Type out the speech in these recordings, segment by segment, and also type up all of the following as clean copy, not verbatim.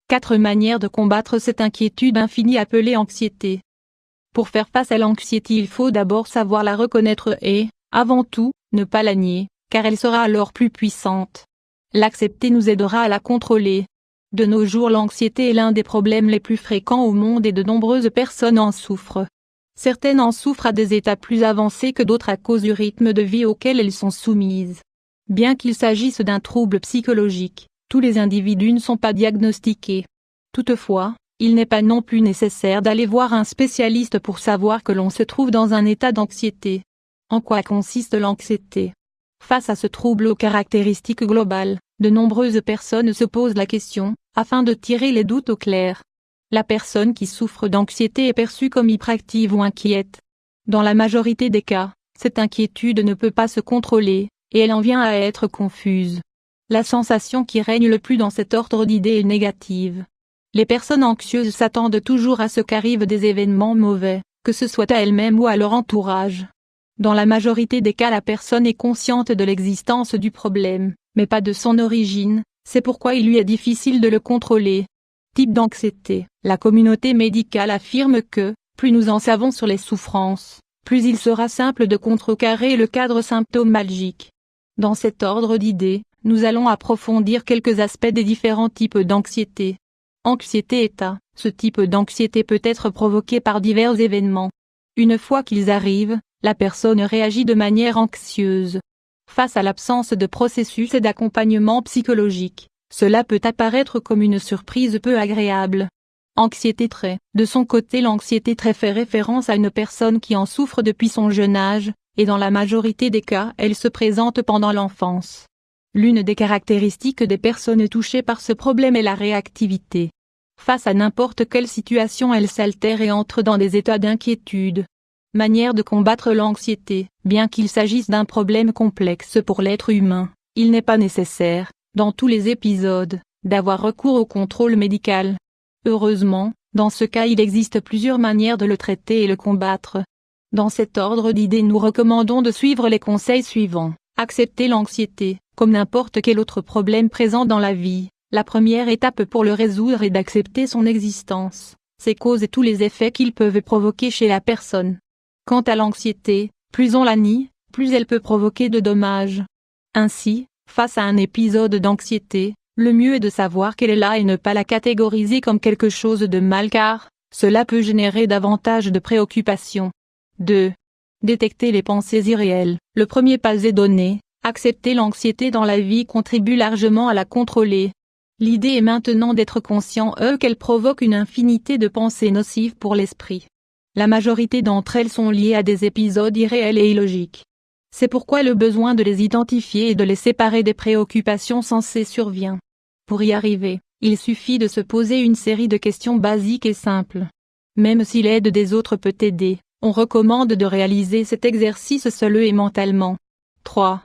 4 manières de combattre cette inquiétude infinie appelée anxiété. Pour faire face à l'anxiété, il faut d'abord savoir la reconnaître et, avant tout, ne pas la nier, car elle sera alors plus puissante. L'accepter nous aidera à la contrôler. De nos jours, l'anxiété est l'un des problèmes les plus fréquents au monde et de nombreuses personnes en souffrent. Certaines en souffrent à des états plus avancés que d'autres à cause du rythme de vie auquel elles sont soumises. Bien qu'il s'agisse d'un trouble psychologique, tous les individus ne sont pas diagnostiqués. Toutefois, il n'est pas non plus nécessaire d'aller voir un spécialiste pour savoir que l'on se trouve dans un état d'anxiété. En quoi consiste l'anxiété? Face à ce trouble aux caractéristiques globales, de nombreuses personnes se posent la question, afin de tirer les doutes au clair. La personne qui souffre d'anxiété est perçue comme hyperactive ou inquiète. Dans la majorité des cas, cette inquiétude ne peut pas se contrôler, et elle en vient à être confuse. La sensation qui règne le plus dans cet ordre d'idées est négative. Les personnes anxieuses s'attendent toujours à ce qu'arrivent des événements mauvais, que ce soit à elles-mêmes ou à leur entourage. Dans la majorité des cas, la personne est consciente de l'existence du problème, mais pas de son origine, c'est pourquoi il lui est difficile de le contrôler. Type d'anxiété. La communauté médicale affirme que, plus nous en savons sur les souffrances, plus il sera simple de contrecarrer le cadre symptomatique. Dans cet ordre d'idées, nous allons approfondir quelques aspects des différents types d'anxiété. Anxiété-état. Ce type d'anxiété peut être provoqué par divers événements. Une fois qu'ils arrivent, la personne réagit de manière anxieuse. Face à l'absence de processus et d'accompagnement psychologique, cela peut apparaître comme une surprise peu agréable. Anxiété-trait. De son côté, l'anxiété-trait fait référence à une personne qui en souffre depuis son jeune âge, et dans la majorité des cas, elle se présente pendant l'enfance. L'une des caractéristiques des personnes touchées par ce problème est la réactivité. Face à n'importe quelle situation, elles s'altèrent et entrent dans des états d'inquiétude. Manière de combattre l'anxiété. Bien qu'il s'agisse d'un problème complexe pour l'être humain, il n'est pas nécessaire, dans tous les épisodes, d'avoir recours au contrôle médical. Heureusement, dans ce cas il existe plusieurs manières de le traiter et le combattre. Dans cet ordre d'idées, nous recommandons de suivre les conseils suivants. Accepter l'anxiété, comme n'importe quel autre problème présent dans la vie. La première étape pour le résoudre est d'accepter son existence, ses causes et tous les effets qu'ils peuvent provoquer chez la personne. Quant à l'anxiété, plus on la nie, plus elle peut provoquer de dommages. Ainsi, face à un épisode d'anxiété, le mieux est de savoir qu'elle est là et ne pas la catégoriser comme quelque chose de mal car, cela peut générer davantage de préoccupations. 2. Détecter les pensées irréelles. Le premier pas est donné, accepter l'anxiété dans la vie contribue largement à la contrôler. L'idée est maintenant d'être conscient qu'elle provoque une infinité de pensées nocives pour l'esprit. La majorité d'entre elles sont liées à des épisodes irréels et illogiques. C'est pourquoi le besoin de les identifier et de les séparer des préoccupations sensées survient. Pour y arriver, il suffit de se poser une série de questions basiques et simples. Même si l'aide des autres peut aider, on recommande de réaliser cet exercice seul et mentalement. 3.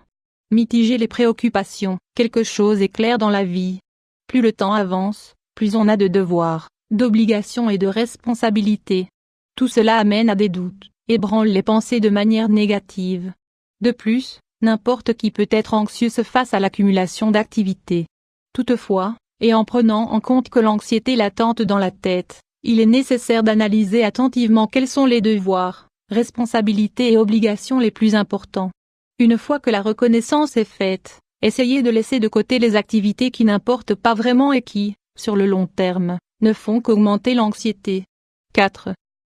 Mitiger les préoccupations. Quelque chose est clair dans la vie. Plus le temps avance, plus on a de devoirs, d'obligations et de responsabilités. Tout cela amène à des doutes, ébranle les pensées de manière négative. De plus, n'importe qui peut être anxieux face à l'accumulation d'activités. Toutefois, et en prenant en compte que l'anxiété latente dans la tête, il est nécessaire d'analyser attentivement quels sont les devoirs, responsabilités et obligations les plus importants. Une fois que la reconnaissance est faite, essayez de laisser de côté les activités qui n'importent pas vraiment et qui, sur le long terme, ne font qu'augmenter l'anxiété. 4.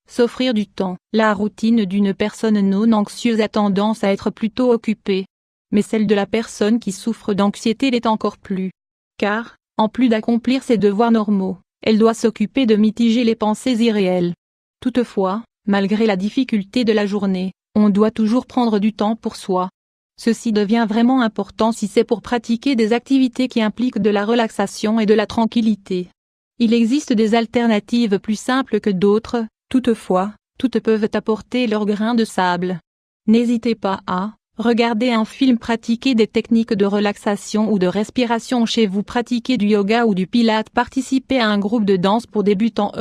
S'offrir du temps. La routine d'une personne non anxieuse a tendance à être plutôt occupée. Mais celle de la personne qui souffre d'anxiété l'est encore plus. Car, en plus d'accomplir ses devoirs normaux, elle doit s'occuper de mitiger les pensées irréelles. Toutefois, malgré la difficulté de la journée, on doit toujours prendre du temps pour soi. Ceci devient vraiment important si c'est pour pratiquer des activités qui impliquent de la relaxation et de la tranquillité. Il existe des alternatives plus simples que d'autres. Toutefois, toutes peuvent apporter leur grain de sable. N'hésitez pas à regarder un film, pratiquer des techniques de relaxation ou de respiration chez vous, pratiquer du yoga ou du pilates, participer à un groupe de danse pour débutants,